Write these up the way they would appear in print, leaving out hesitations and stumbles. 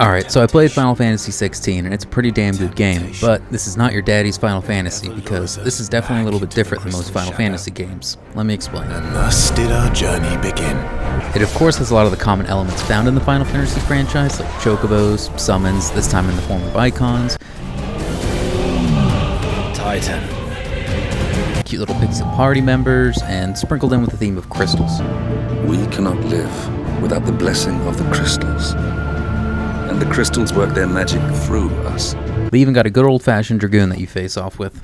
Alright, so I played Final Fantasy 16 and it's a pretty damn good game, but this is not your daddy's Final Fantasy because this is definitely a little bit different than most Final Fantasy games. Let me explain. And thus did our journey begin. It of course has a lot of the common elements found in the Final Fantasy franchise, like chocobos, summons, this time in the form of Eikons, Titan. cute little pixel party members, and sprinkled in with the theme of crystals. We cannot live without the blessing of the crystals. And the crystals work their magic through us. They even got a good old-fashioned dragoon that you face off with.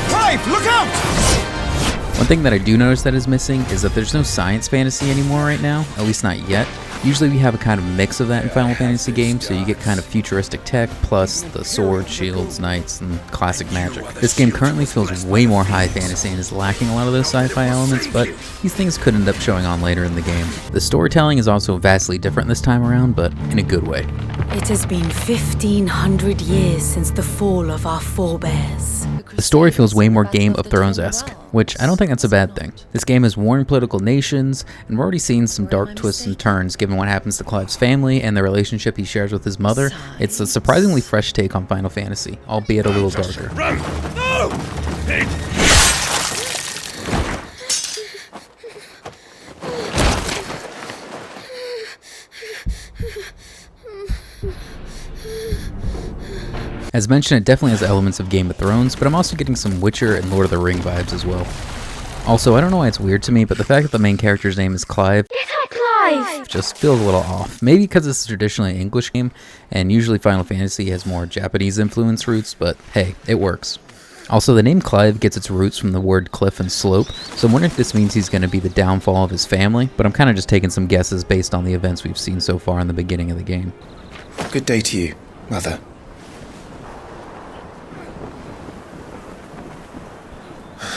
Clive, look out! One thing that I do notice that is missing is that there's no science fantasy anymore right now, at least not yet. Usually we have a kind of mix of that in Final Fantasy games, so you get kind of futuristic tech, plus the swords, shields, knights, and classic magic. This game currently feels way more high fantasy and is lacking a lot of those sci-fi elements, but these things could end up showing on later in the game. The storytelling is also vastly different this time around, but in a good way. It has been 1,500 years since the fall of our forebears. The story feels way more Game of Thrones-esque, which I don't think that's a bad thing. This game has warring political nations, and we're already seeing some dark twists and turns given what happens to Clive's family and the relationship he shares with his mother. It's a surprisingly fresh take on Final Fantasy, albeit a little darker. As mentioned, it definitely has elements of Game of Thrones, but I'm also getting some Witcher and Lord of the Ring vibes as well. Also, I don't know why it's weird to me, but the fact that the main character's name is Clive just feels a little off. Maybe because it's traditionally an English game, and usually Final Fantasy has more Japanese influence roots, but hey, it works. Also, the name Clive gets its roots from the word cliff and slope, so I'm wondering if this means he's going to be the downfall of his family, but I'm kind of just taking some guesses based on the events we've seen so far in the beginning of the game. Good day to you, Mother.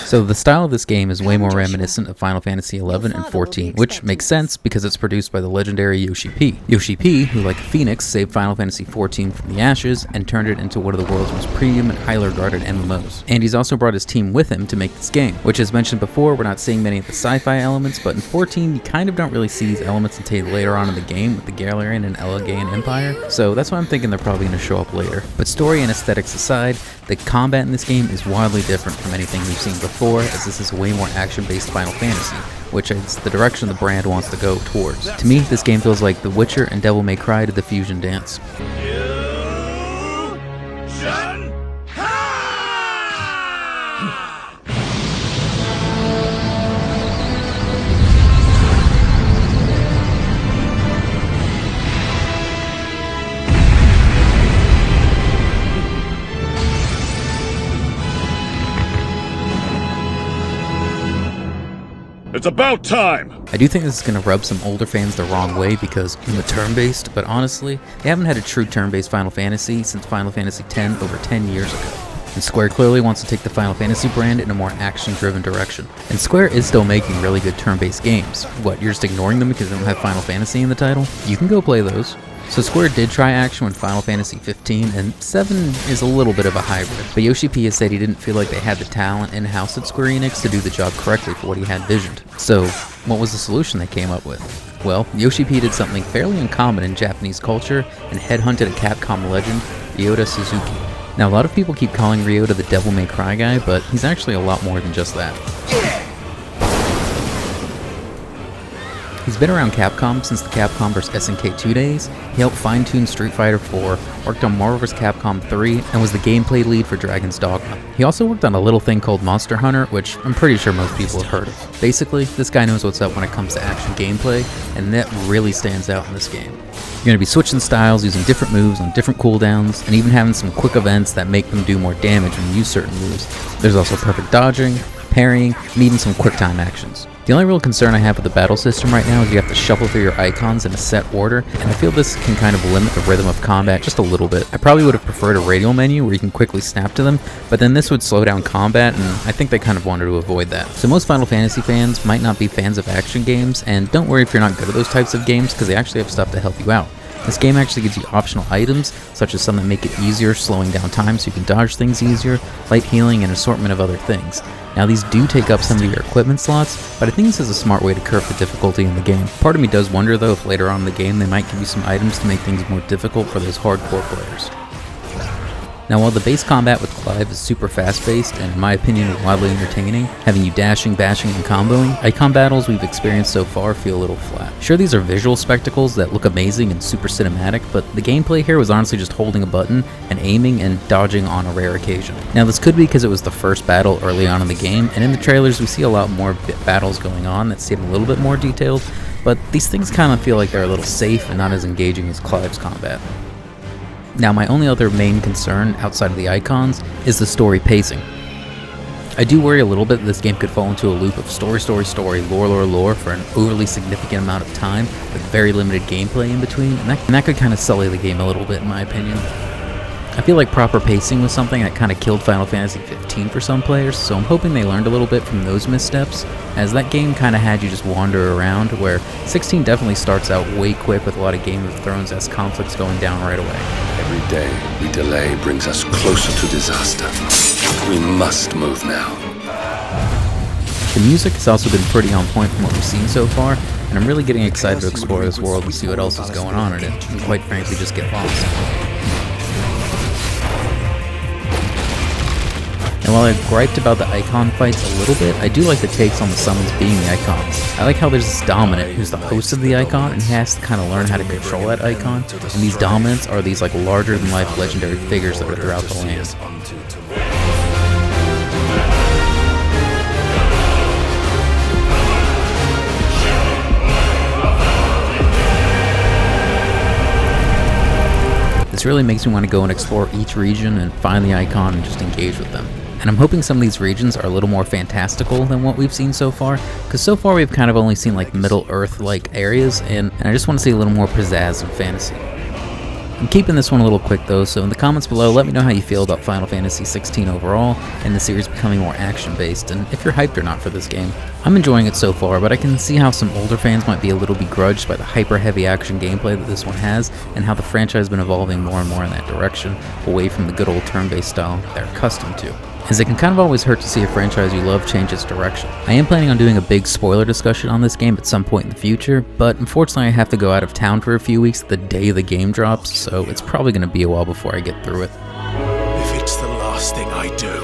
So the style of this game is way more reminiscent of Final Fantasy XI and XIV, which makes sense because it's produced by the legendary Yoshi P. Yoshi P, who like a phoenix saved Final Fantasy XIV from the ashes and turned it into one of the world's most premium and highly regarded MMOs. And he's also brought his team with him to make this game, which as mentioned before, we're not seeing many of the sci-fi elements, but in 14 you kind of don't really see these elements until later on in the game with the Galarian and Elegant Empire, so that's why I'm thinking they're probably going to show up later. But story and aesthetics aside, the combat in this game is wildly different from anything we've seen before, as this is a way more action-based Final Fantasy, which is the direction the brand wants to go towards. To me, this game feels like The Witcher and Devil May Cry did the fusion dance. It's about time! I do think this is going to rub some older fans the wrong way because I'm a turn-based, but honestly, they haven't had a true turn-based Final Fantasy since Final Fantasy X over 10 years ago. And Square clearly wants to take the Final Fantasy brand in a more action-driven direction. And Square is still making really good turn-based games. What, you're just ignoring them because they don't have Final Fantasy in the title? You can go play those. So Square did try action with Final Fantasy 15, and 7 is a little bit of a hybrid, but Yoshi P has said he didn't feel like they had the talent in-house at Square Enix to do the job correctly for what he had visioned. So, what was the solution they came up with? Well, Yoshi P did something fairly uncommon in Japanese culture and headhunted a Capcom legend, Ryota Suzuki. Now, a lot of people keep calling Ryota the Devil May Cry guy, but he's actually a lot more than just that. He's been around Capcom since the Capcom vs SNK 2 days. He helped fine-tune Street Fighter 4, worked on Marvel vs Capcom 3, and was the gameplay lead for Dragon's Dogma. He also worked on a little thing called Monster Hunter, which I'm pretty sure most people have heard of. Basically, this guy knows what's up when it comes to action gameplay, and that really stands out in this game. You're going to be switching styles, using different moves on different cooldowns, and even having some quick events that make them do more damage when you use certain moves. There's also perfect dodging, parrying, and even some quick time actions. The only real concern I have with the battle system right now is you have to shuffle through your icons in a set order, and I feel this can kind of limit the rhythm of combat just a little bit. I probably would have preferred a radial menu where you can quickly snap to them, but then this would slow down combat, and I think they kind of wanted to avoid that. So most Final Fantasy fans might not be fans of action games, and don't worry if you're not good at those types of games, because they actually have stuff to help you out. This game actually gives you optional items, such as some that make it easier, slowing down time so you can dodge things easier, light healing, and an assortment of other things. Now these do take up some of your equipment slots, but I think this is a smart way to curb the difficulty in the game. Part of me does wonder though if later on in the game they might give you some items to make things more difficult for those hardcore players. Now while the base combat with Clive is super fast paced and in my opinion wildly entertaining, having you dashing, bashing, and comboing, Eikon battles we've experienced so far feel a little flat. Sure, these are visual spectacles that look amazing and super cinematic, but the gameplay here was honestly just holding a button and aiming and dodging on a rare occasion. Now this could be because it was the first battle early on in the game, and in the trailers we see a lot more battles going on that seem a little bit more detailed, but these things kind of feel like they're a little safe and not as engaging as Clive's combat. Now my only other main concern outside of the Eikons is the story pacing. I do worry a little bit that this game could fall into a loop of story, lore for an overly significant amount of time with very limited gameplay in between, and that could kind of sully the game a little bit in my opinion. I feel like proper pacing was something that kind of killed Final Fantasy 15 for some players, so I'm hoping they learned a little bit from those missteps, as that game kind of had you just wander around, where 16 definitely starts out way quick with a lot of Game of Thrones-esque conflicts going down right away. Every day we delay brings us closer to disaster. We must move now. The music has also been pretty on point from what we've seen so far, and I'm really getting excited to explore this world and see what else is going on in it, and quite frankly just get lost. And while I griped about the Eikon fights a little bit, I do like the takes on the summons being the Eikons. I like how there's this Dominant who's the host of the Eikon, and he has to kind of learn how to control that Eikon, and these Dominants are these like larger-than-life legendary figures that are throughout the land. This really makes me want to go and explore each region and find the Eikon and just engage with them. And I'm hoping some of these regions are a little more fantastical than what we've seen so far, because so far we've kind of only seen like Middle Earth-like areas, and I just want to see a little more pizzazz and fantasy. I'm keeping this one a little quick though, so in the comments below let me know how you feel about Final Fantasy 16 overall, and the series becoming more action-based, and if you're hyped or not for this game. I'm enjoying it so far, but I can see how some older fans might be a little begrudged by the hyper-heavy action gameplay that this one has, and how the franchise has been evolving more and more in that direction, away from the good old turn-based style they're accustomed to. As it can kind of always hurt to see a franchise you love change its direction. I am planning on doing a big spoiler discussion on this game at some point in the future, but unfortunately I have to go out of town for a few weeks the day the game drops, so it's probably going to be a while before I get through it. If it's the last thing I do,